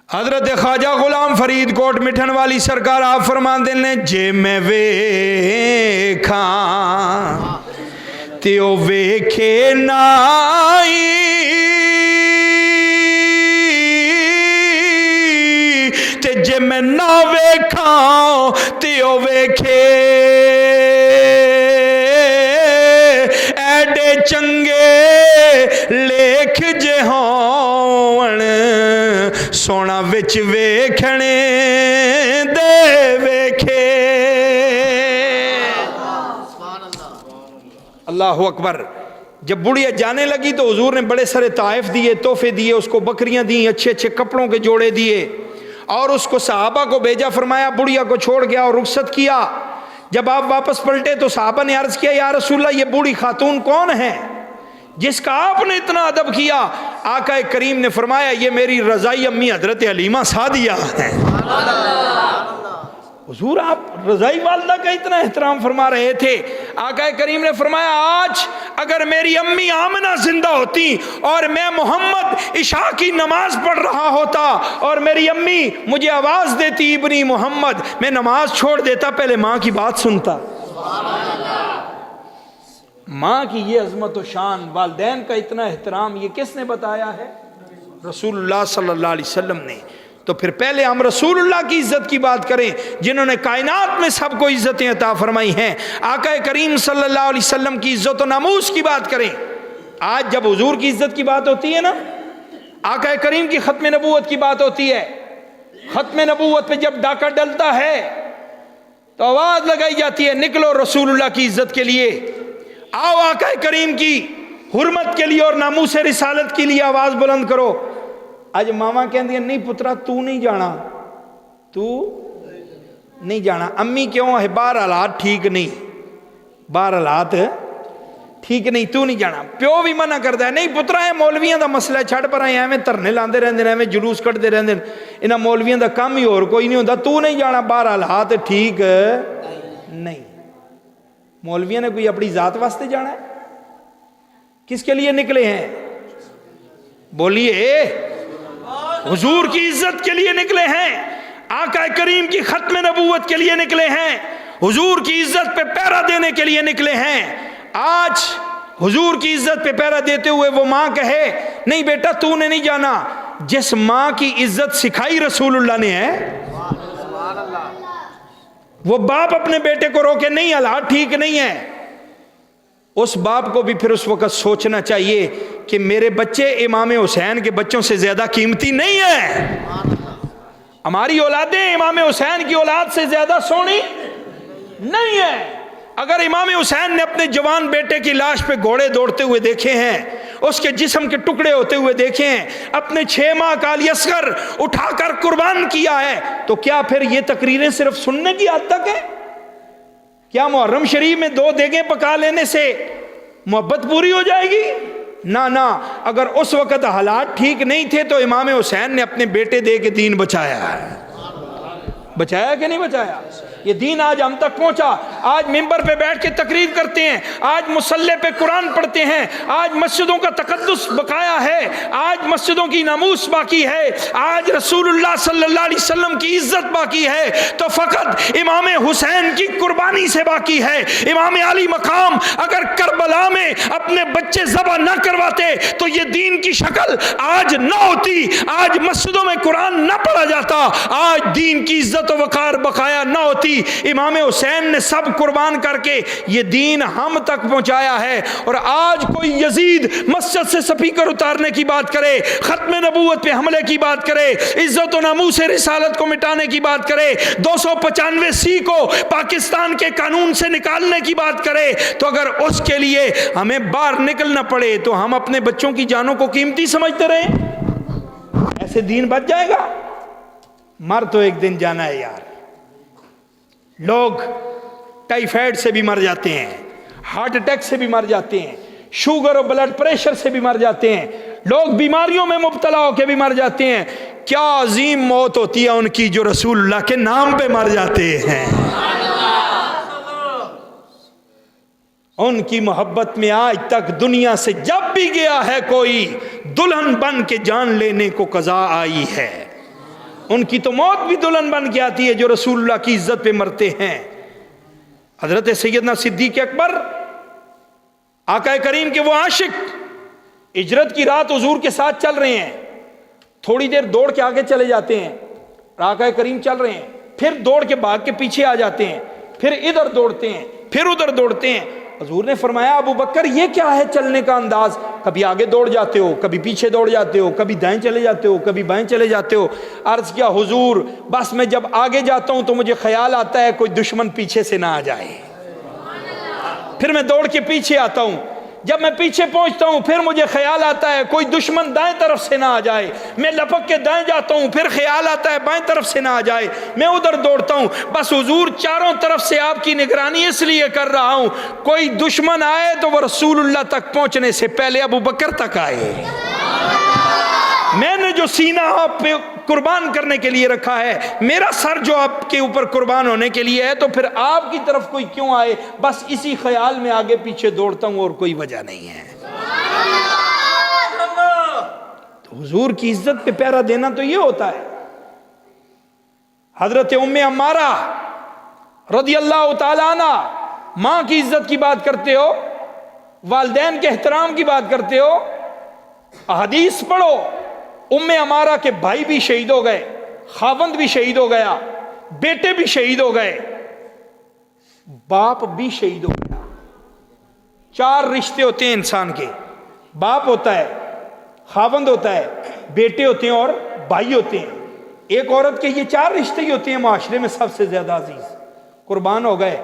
حضرت خواجہ غلام فرید کوٹ مٹھن والی سرکار آپ فرمان دے نے، جے میں ویکھاں تیو ویکھے نائی تے جے میں نہ ویکھاں تیو ویکھے ایڈے چنگے لیکھ جے ہون سونا وچ ویکھنے دے ویکھے۔ اللہ اکبر۔ جب بڑھیا جانے لگی تو حضور نے بڑے سارے تحائف دیے، تحفے دیے، اس کو بکریاں دیں، اچھے اچھے کپڑوں کے جوڑے دیے، اور اس کو صحابہ کو بھیجا، فرمایا بڑھیا کو چھوڑ گیا اور رخصت کیا۔ جب آپ واپس پلٹے تو صحابہ نے عرض کیا یا رسول اللہ یہ بوڑھی خاتون کون ہے جس کا آپ نے اتنا ادب کیا؟ آقا کریم نے فرمایا یہ میری رضائی امی حضرت حلیمہ سعدیہ ہیں۔ حضور آپ رضائی والدہ کا اتنا احترام فرما رہے تھے۔ آقا کریم نے فرمایا آج اگر میری امی آمنہ زندہ ہوتی اور میں محمد عشاء کی نماز پڑھ رہا ہوتا اور میری امی مجھے آواز دیتی ابنی محمد، میں نماز چھوڑ دیتا، پہلے ماں کی بات سنتا۔ ماں کی یہ عظمت و شان، والدین کا اتنا احترام، یہ کس نے بتایا ہے؟ رسول اللہ صلی اللہ علیہ وسلم نے۔ تو پھر پہلے ہم رسول اللہ کی عزت کی بات کریں جنہوں نے کائنات میں سب کو عزتیں عطا فرمائی ہیں۔ آقا کریم صلی اللہ علیہ وسلم کی عزت و ناموس کی بات کریں۔ آج جب حضور کی عزت کی بات ہوتی ہے نا، آقا کریم کی ختم نبوت کی بات ہوتی ہے، ختم نبوت پہ جب ڈاکہ ڈلتا ہے تو آواز لگائی جاتی ہے نکلو رسول اللہ کی عزت کے لیے، آؤ آقا کریم کی حرمت کے لیے اور ناموس رسالت کے لیے آواز بلند کرو۔ آج ماما کہندی ہیں نہیں پترا تو نہیں جانا، تو نہیں جانا۔ امی کیوں ہے؟ باہر حالات ٹھیک نہیں، باہر حالات ٹھیک نہیں، تو نہیں جانا۔ پیو بھی منع کرتا ہے نہیں پترا ہے مولویاں دا مسئلہ چھڑ پر آئے ایویں دھرنے لاندے رہندے نے، ایویں جلوس کٹدے رہندے نے، انہاں مولویاں دا کام ہی اور کوئی نہیں ہوندا، تو نہیں جانا، باہر حالات ٹھیک نہیں۔ مولویاں نے کوئی اپنی ذات واسطے جانا ہے؟ کس کے لیے نکلے ہیں؟ بولیے، حضور کی عزت کے لیے نکلے ہیں، آقا کریم کی ختم نبوت کے لیے نکلے ہیں، حضور کی عزت پہ پہرا دینے کے لیے نکلے ہیں۔ آج حضور کی عزت پہ پہرا دیتے ہوئے وہ ماں کہے نہیں بیٹا تو نے نہیں جانا، جس ماں کی عزت سکھائی رسول اللہ نے ہے، وہ باپ اپنے بیٹے کو روکے نہیں حالات ٹھیک نہیں ہے، اس باپ کو بھی پھر اس وقت سوچنا چاہیے کہ میرے بچے امام حسین کے بچوں سے زیادہ قیمتی نہیں ہیں، ہماری اولادیں امام حسین کی اولاد سے زیادہ سونی نہیں ہیں۔ اگر امام حسین نے اپنے جوان بیٹے کی لاش پہ گھوڑے دوڑتے ہوئے دیکھے ہیں، اس کے جسم کے ٹکڑے ہوتے ہوئے دیکھے ہیں، اپنے 6 ماہ کا علی اصغر اٹھا کر قربان کیا ہے، تو کیا پھر یہ تقریریں صرف سننے کی حد تک ہے؟ کیا محرم شریف میں 2 دیگیں پکا لینے سے محبت پوری ہو جائے گی؟ نہ نہ، اگر اس وقت حالات ٹھیک نہیں تھے تو امام حسین نے اپنے بیٹے دے کے دین بچایا ہے۔ بچایا کہ نہیں بچایا؟ یہ دین آج ہم تک پہنچا، آج ممبر پہ بیٹھ کے تقریر کرتے ہیں، آج مصلی پہ قرآن پڑھتے ہیں، آج مسجدوں کا تقدس بقایا ہے، آج مسجدوں کی ناموس باقی ہے، آج رسول اللہ صلی اللہ علیہ وسلم کی عزت باقی ہے، تو فقط امام حسین کی قربانی سے باقی ہے۔ امام علی مقام اگر کربلا میں اپنے بچے ذبح نہ کرواتے تو یہ دین کی شکل آج نہ ہوتی، آج مسجدوں میں قرآن نہ پڑھا جاتا، آج دین کی عزت و وقار بقایا نہ ہوتی۔ امام حسین نے سب قربان کر کے یہ دین ہم تک پہنچایا ہے، اور آج کوئی یزید مسجد سے سپیکر اتارنے کی بات کرے، ختم نبوت پہ حملے کی بات کرے، عزت و ناموس رسالت کو مٹانے کی بات کرے، 295 کو پاکستان کے قانون سے نکالنے کی بات کرے، تو اگر اس کے لیے ہمیں باہر نکلنا پڑے تو ہم اپنے بچوں کی جانوں کو قیمتی سمجھتے رہیں؟ ایسے دین بچ جائے گا؟ مر تو ایک دن جانا ہے یار۔ لوگ ٹائیفائڈ سے بھی مر جاتے ہیں، ہارٹ اٹیک سے بھی مر جاتے ہیں، شوگر اور بلڈ پریشر سے بھی مر جاتے ہیں، لوگ بیماریوں میں مبتلا ہو کے بھی مر جاتے ہیں۔ کیا عظیم موت ہوتی ہے ان کی جو رسول اللہ کے نام پہ مر جاتے ہیں۔ ان کی محبت میں آج تک دنیا سے جب بھی گیا ہے کوئی، دلہن بن کے جان لینے کو قضا آئی ہے۔ ان کی تو موت بھی دلہن بن کے آتی ہے جو رسول اللہ کی عزت پہ مرتے ہیں۔ حضرت سیدنا صدیق اکبر آقا کریم کے وہ عاشق ہجرت کی رات حضور کے ساتھ چل رہے ہیں، تھوڑی دیر دوڑ کے آگے چلے جاتے ہیں، آقا کریم چل رہے ہیں، پھر دوڑ کے بھاگ کے پیچھے آ جاتے ہیں، پھر ادھر دوڑتے ہیں، پھر ادھر دوڑتے ہیں۔ حضور نے فرمایا ابو بکر یہ کیا ہے چلنے کا انداز؟ کبھی آگے دوڑ جاتے ہو، کبھی پیچھے دوڑ جاتے ہو، کبھی دائیں چلے جاتے ہو، کبھی بائیں چلے جاتے ہو۔ عرض کیا حضور بس میں جب آگے جاتا ہوں تو مجھے خیال آتا ہے کوئی دشمن پیچھے سے نہ آ جائے، پھر میں دوڑ کے پیچھے آتا ہوں، جب میں پیچھے پہنچتا ہوں پھر مجھے خیال آتا ہے کوئی دشمن دائیں طرف سے نہ آ جائے، میں لپک کے دائیں جاتا ہوں، پھر خیال آتا ہے بائیں طرف سے نہ آ جائے، میں ادھر دوڑتا ہوں۔ بس حضور چاروں طرف سے آپ کی نگرانی اس لیے کر رہا ہوں کوئی دشمن آئے تو وہ رسول اللہ تک پہنچنے سے پہلے ابو بکر تک آئے۔ میں نے جو سینہ آپ پہ قربان کرنے کے لیے رکھا ہے، میرا سر جو آپ کے اوپر قربان ہونے کے لیے ہے، تو پھر آپ کی طرف کوئی کیوں آئے؟ بس اسی خیال میں آگے پیچھے دوڑتا ہوں اور کوئی وجہ نہیں ہے۔ تو حضور کی عزت پہ پہرا دینا تو یہ ہوتا ہے۔ حضرت ام عمارہ رضی اللہ تعالیٰ عنہ، ماں کی عزت کی بات کرتے ہو، والدین کے احترام کی بات کرتے ہو، حدیث پڑھو، ام عمارہ کے بھائی بھی شہید ہو گئے، خاوند بھی شہید ہو گیا، بیٹے بھی شہید ہو گئے، باپ بھی شہید ہو گیا۔ 4 رشتے ہوتے ہیں انسان کے، باپ ہوتا ہے، خاوند ہوتا ہے، بیٹے ہوتے ہیں اور بھائی ہوتے ہیں۔ ایک عورت کے یہ 4 رشتے ہی ہوتے ہیں معاشرے میں سب سے زیادہ عزیز، قربان ہو گئے۔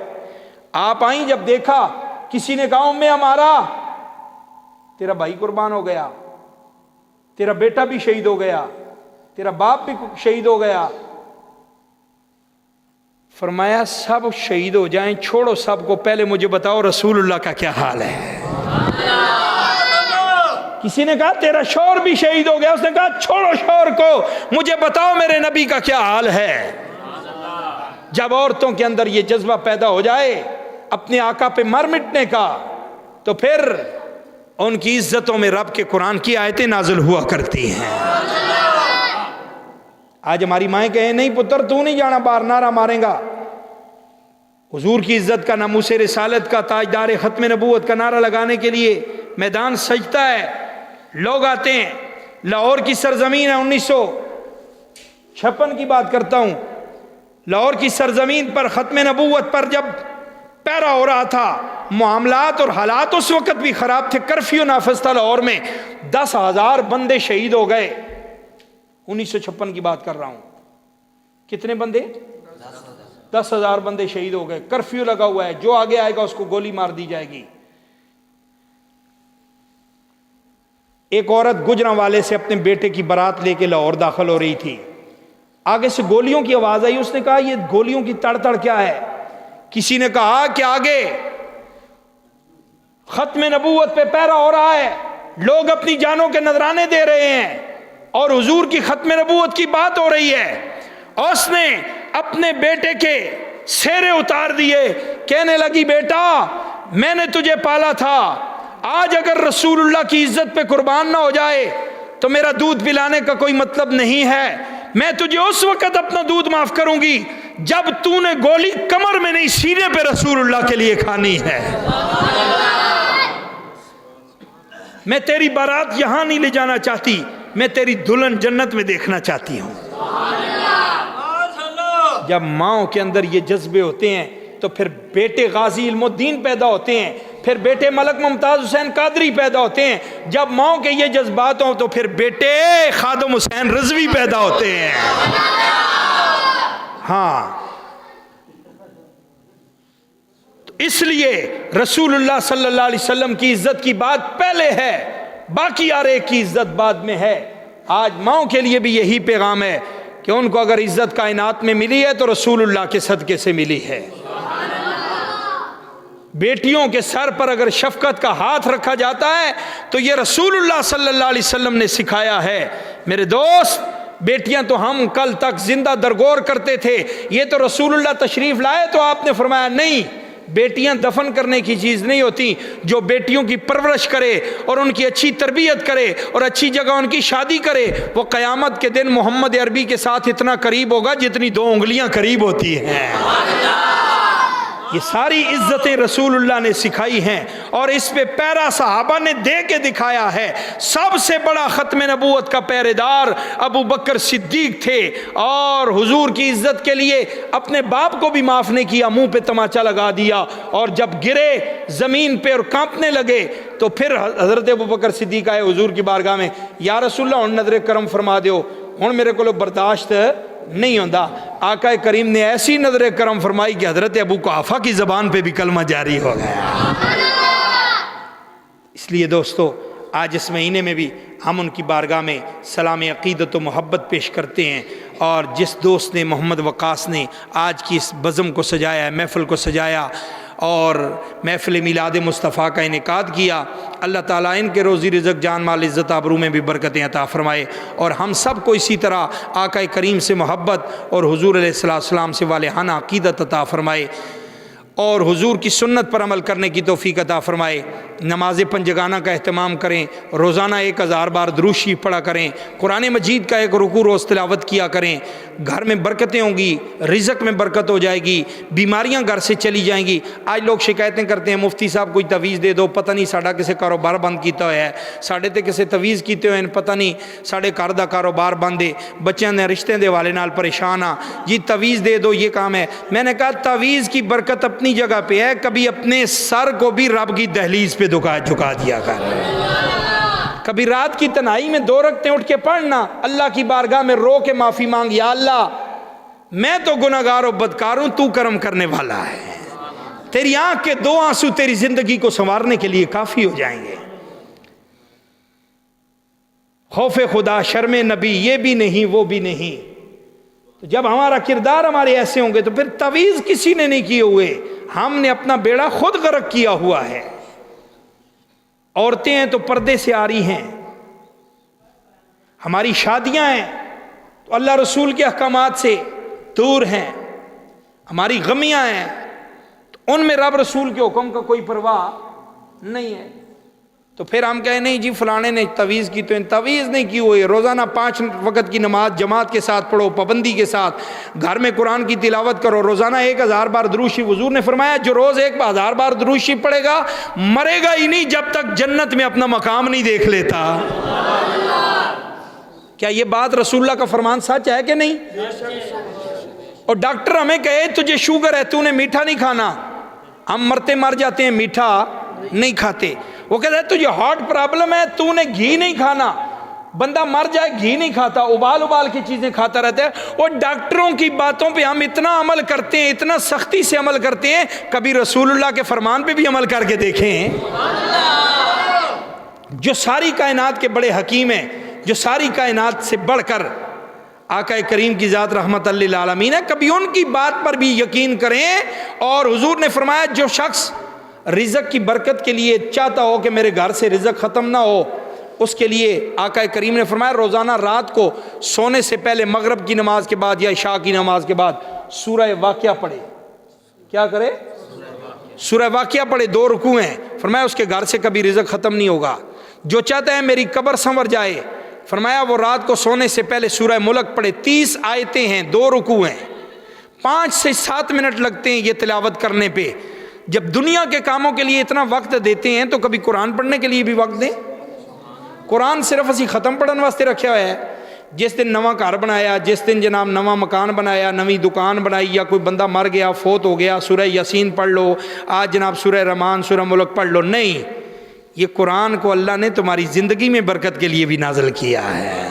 آپ آئیں، جب دیکھا کسی نے کہا ام عمارہ تیرا بھائی قربان ہو گیا، تیرا بیٹا بھی شہید ہو گیا، تیرا باپ بھی شہید ہو گیا۔ فرمایا سب شہید ہو جائیں، چھوڑو سب کو، پہلے مجھے بتاؤ رسول اللہ کا کیا حال ہے۔ کسی نے کہا تیرا شوہر بھی شہید ہو گیا، اس نے کہا چھوڑو شوہر کو، مجھے بتاؤ میرے نبی کا کیا حال ہے۔ جب عورتوں کے اندر یہ جذبہ پیدا ہو جائے اپنے آقا پہ مر مٹنے کا، تو پھر ان کی عزتوں میں رب کے قرآن کی آیتیں نازل ہوا کرتی ہیں۔ آج ہماری مائیں کہیں نہیں پتر تو نہیں جانا باہر، نعرہ ماریں گا۔ حضور کی عزت کا، ناموس رسالت کا، تاجدار ختم نبوت کا نعرہ لگانے کے لیے میدان سجتا ہے، لوگ آتے ہیں۔ لاہور کی سرزمین ہے، 1956 کی بات کرتا ہوں، لاہور کی سرزمین پر ختم نبوت پر جب پیرا ہو رہا تھا، معاملات اور حالات اس وقت بھی خراب تھے، کرفیو نافذ تھا لاہور میں، 10,000 بندے شہید ہو گئے۔ 1956 کی بات کر رہا ہوں۔ کتنے بندے؟ 10,000 بندے شہید ہو گئے، کرفیو لگا ہوا ہے، جو آگے آئے گا اس کو گولی مار دی جائے گی۔ ایک عورت گجرانوالے سے اپنے بیٹے کی بارات لے کے لاہور داخل ہو رہی تھی، آگے سے گولیوں کی آواز آئی، اس نے کہا یہ گولیوں کی تڑ تڑ کیا ہے؟ کسی نے کہا کہ آگے ختم نبوت پہ پیرا ہو رہا ہے، لوگ اپنی جانوں کے نذرانے دے رہے ہیں اور حضور کی ختم نبوت کی بات ہو رہی ہے۔ اور اس نے اپنے بیٹے کے سیرے اتار دیے، کہنے لگی بیٹا میں نے تجھے پالا تھا، آج اگر رسول اللہ کی عزت پہ قربان نہ ہو جائے تو میرا دودھ پلانے کا کوئی مطلب نہیں ہے۔ میں تجھے اس وقت اپنا دودھ معاف کروں گی جب تو نے گولی کمر میں نہیں سینے پہ رسول اللہ کے لیے کھانی ہے۔ میں تیری بارات یہاں نہیں لے جانا چاہتی، میں تیری دلہن جنت میں دیکھنا چاہتی ہوں۔ جب ماؤں کے اندر یہ جذبے ہوتے ہیں تو پھر بیٹے غازی علم الدین پیدا ہوتے ہیں، پھر بیٹے ملک ممتاز حسین قادری پیدا ہوتے ہیں۔ جب ماؤں کے یہ جذبات ہوں تو پھر بیٹے خادم حسین رضوی پیدا ہوتے ہیں۔ ہاں، تو اس لیے رسول اللہ صلی اللہ علیہ وسلم کی عزت کی بات پہلے ہے، باقی ہر ایک کی عزت بعد میں ہے۔ آج ماؤں کے لیے بھی یہی پیغام ہے کہ ان کو اگر عزت کائنات میں ملی ہے تو رسول اللہ کے صدقے سے ملی ہے۔ بیٹیوں کے سر پر اگر شفقت کا ہاتھ رکھا جاتا ہے تو یہ رسول اللہ صلی اللہ علیہ وسلم نے سکھایا ہے۔ میرے دوست، بیٹیاں تو ہم کل تک زندہ درگور کرتے تھے، یہ تو رسول اللہ تشریف لائے تو آپ نے فرمایا نہیں، بیٹیاں دفن کرنے کی چیز نہیں ہوتی۔ جو بیٹیوں کی پرورش کرے اور ان کی اچھی تربیت کرے اور اچھی جگہ ان کی شادی کرے، وہ قیامت کے دن محمد عربی کے ساتھ اتنا قریب ہوگا جتنی 2 انگلیاں قریب ہوتی ہیں۔ یہ ساری عزتیں رسول اللہ نے سکھائی ہیں اور اس پہ پیرا صحابہ نے دے کے دکھایا ہے۔ سب سے بڑا ختم نبوت کا پہرے دار ابو بکر صدیق تھے، اور حضور کی عزت کے لیے اپنے باپ کو بھی معاف نہیں کیا، منہ پہ تماچا لگا دیا، اور جب گرے زمین پہ اور کانپنے لگے تو پھر حضرت ابو بکر صدیق آئے حضور کی بارگاہ میں، یا رسول اللہ نظر کرم فرما دیو، ہن میرے کو برداشت نہیں ہوتا۔ آقا کریم نے ایسی نظر کرم فرمائی کہ حضرت ابو قحافہ کی زبان پہ بھی کلمہ جاری ہو گیا۔ اس لیے دوستو آج اس مہینے میں بھی ہم ان کی بارگاہ میں سلام عقیدت و محبت پیش کرتے ہیں، اور جس دوست نے محمد وقاص نے آج کی اس بزم کو سجایا ہے، محفل کو سجایا اور محفل میلاد مصطفیٰ کا انعقاد کیا، اللہ تعالیٰ ان کے روزی رزق جان مال عزت آبرو میں بھی برکتیں عطا فرمائے، اور ہم سب کو اسی طرح آقا کریم سے محبت اور حضور علیہ السلام سے والہانہ عقیدت عطا فرمائے، اور حضور کی سنت پر عمل کرنے کی توفیق عطا فرمائے۔ نماز پنجگانہ کا اہتمام کریں، روزانہ 1000 بار درود شریف پڑھا کریں، قرآن مجید کا ایک رکوع روز تلاوت کیا کریں، گھر میں برکتیں ہوں گی، رزق میں برکت ہو جائے گی، بیماریاں گھر سے چلی جائیں گی۔ آج لوگ شکایتیں کرتے ہیں مفتی صاحب کوئی تویز دے دو، پتہ نہیں ساڈا کسے کاروبار بند کیتا ہوا ہے، ساڈے تے کسے تویز کیتے ہوئے ہیں، پتہ نہیں ساڈے گھر دا کاروبار بند ہے، بچیاں دے رشتے دے والے نال پریشان ہاں، جی تویز دے دو، یہ کام ہے۔ میں نے کہا تویز کی برکت اپنی جگہ پہ ہے، کبھی اپنے سر کو بھی رب کی دہلیز پہ جھکا دیا کر، کبھی رات کی تنہائی میں 2 رکعتیں اٹھ کے پڑھنا، اللہ کی بارگاہ میں رو کے معافی مانگ، یا اللہ میں تو گناہگار و بدکار ہوں، تو کرم کرنے والا ہے، تیری آنکھ کے 2 آنسو تیری زندگی کو سنوارنے کے لیے کافی ہو جائیں گے۔ خوف خدا شرم نبی یہ بھی نہیں وہ بھی نہیں، تو جب ہمارا کردار ہمارے ایسے ہوں گے تو پھر تویز کسی نے نہیں کیے ہوئے، ہم نے اپنا بیڑا خود غرق کیا ہوا ہے۔ عورتیں ہیں تو پردے سے آ رہی ہیں، ہماری شادیاں ہیں تو اللہ رسول کے احکامات سے دور ہیں، ہماری غمیاں ہیں تو ان میں رب رسول کے حکم کا کوئی پرواہ نہیں ہے، تو پھر ہم کہیں نہیں جی فلانے نے تویز کی، تو ان تویز نہیں کی ہوئی، روزانہ 5 وقت کی نماز جماعت کے ساتھ پڑھو، پابندی کے ساتھ، گھر میں قرآن کی تلاوت کرو، روزانہ 1000 بار درود شریف، حضور نے فرمایا جو روز 1000 بار درود شریف پڑھے گا مرے گا ہی نہیں جب تک جنت میں اپنا مقام نہیں دیکھ لیتا۔ کیا یہ بات رسول اللہ کا فرمان سچ ہے کہ نہیں؟ اور ڈاکٹر ہمیں کہے تجھے شوگر ہے تو نے میٹھا نہیں کھانا، ہم مرتے مر جاتے ہیں میٹھا نہیں کھاتے، وہ کہتا ہے تجھے ہارٹ پرابلم ہے تو نے گھی نہیں کھانا، بندہ مر جائے گھی نہیں کھاتا، ابال کی چیزیں کھاتا رہتا ہے۔ اور ڈاکٹروں کی باتوں پہ ہم اتنا عمل کرتے ہیں، اتنا سختی سے عمل کرتے ہیں، کبھی رسول اللہ کے فرمان پہ بھی عمل کر کے دیکھیں، جو ساری کائنات کے بڑے حکیم ہیں، جو ساری کائنات سے بڑھ کر آقا کریم کی ذات رحمت للعالمین ہے، کبھی ان کی بات پر بھی یقین کریں۔ اور حضور نے فرمایا جو شخص رزق کی برکت کے لیے چاہتا ہو کہ میرے گھر سے رزق ختم نہ ہو، اس کے لیے آقا کریم نے فرمایا روزانہ رات کو سونے سے پہلے مغرب کی نماز کے بعد یا عشاء کی نماز کے بعد سورہ واقعہ پڑھے۔ کیا کرے؟ سورہ واقعہ پڑھے، 2 رکوع ہیں، فرمایا اس کے گھر سے کبھی رزق ختم نہیں ہوگا۔ جو چاہتا ہے میری قبر سنور جائے، فرمایا وہ رات کو سونے سے پہلے سورہ ملک پڑھے، 30 آیتیں ہیں، 2 رکوع ہیں، 5 سے 7 منٹ لگتے ہیں یہ تلاوت کرنے پہ۔ جب دنیا کے کاموں کے لیے اتنا وقت دیتے ہیں تو کبھی قرآن پڑھنے کے لیے بھی وقت دیں۔ قرآن صرف اسی ختم پڑھنے واسطے رکھا ہوا ہے، جس دن نواں گھر بنایا، جس دن جناب نواں مکان بنایا، نویں دکان بنائی، یا کوئی بندہ مر گیا فوت ہو گیا سورہ یاسین پڑھ لو، آج جناب سورہ رحمان سورہ ملک پڑھ لو، نہیں، یہ قرآن کو اللہ نے تمہاری زندگی میں برکت کے لیے بھی نازل کیا ہے۔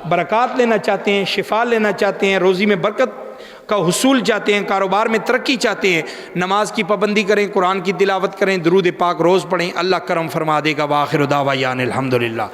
برکات لینا چاہتے ہیں، شفا لینا چاہتے ہیں، روزی میں برکت کا حصول چاہتے ہیں، کاروبار میں ترقی چاہتے ہیں، نماز کی پابندی کریں، قرآن کی تلاوت کریں، درود پاک روز پڑھیں، اللہ کرم فرما دے گا۔ وآخر دعوانا الحمدللہ۔